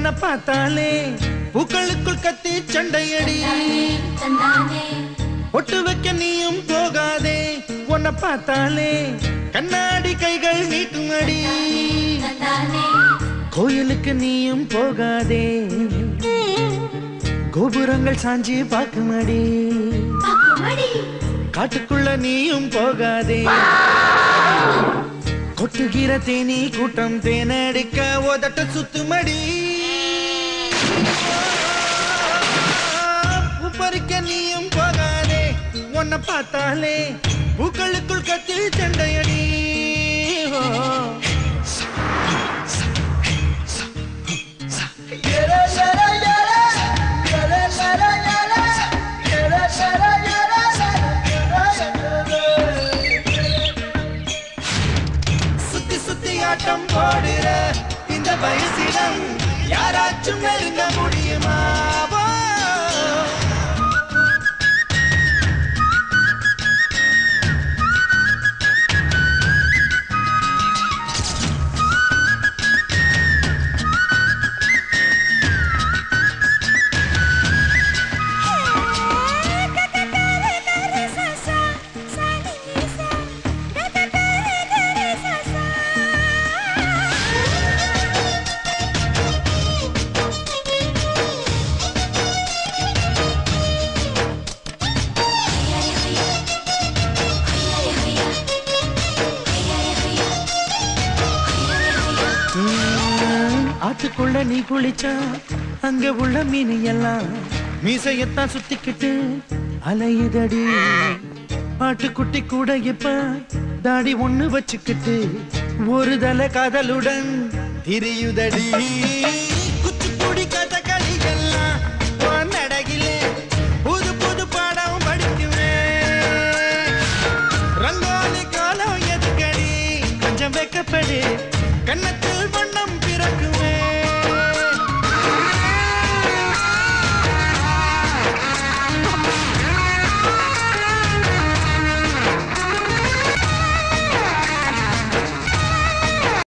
உன்னை பார்த்தாலே பூக்களுக்குள் கத்தி சண்டையடி ஒட்டு வைக்க நீயும் போகாதே உன்னை பார்த்தாலே கண்ணாடி கைகள் நீட்டுமடி கோயிலுக்கு நீயும் போகாதே கோபுரங்கள் சாஞ்சி பார்க்குமடி காட்டுக்குள்ள நீயும் போகாதே கொட்டுகிற தேனி கூட்டம் தேனடிக்க ஓதட்ட சுத்துமடி பூப்பறிக்க நீயும் போகாதே உன்னை பார்த்தாலே பூக்களுக்குள் கத்தி சண்டையடி சுத்தி சுத்தி ஆட்டம் போடுற இந்த வயசிடம் யாராச்சும் நெருங்க முடியுமா ஆத்துக்குள்ள நீ குளிச்சா அங்க உள்ள மீன் எல்லாம் மீசையத்தான் சுத்திக்கிட்டு அலையுதடி ஆட்டுக்குட்டி கூட இப்ப தாடி ஒண்ணு வச்சுக்கிட்டு ஒரு தலை காதலுடன் திரியுதடி குச்சிப்புடி கதகளி எல்லாம் நடகிலே புது புது பாடம் படிக்குவேன் ரங்கோலி காலம் எதுக்கடி கொஞ்சம் வைக்கப்படு கண்ணத்தில்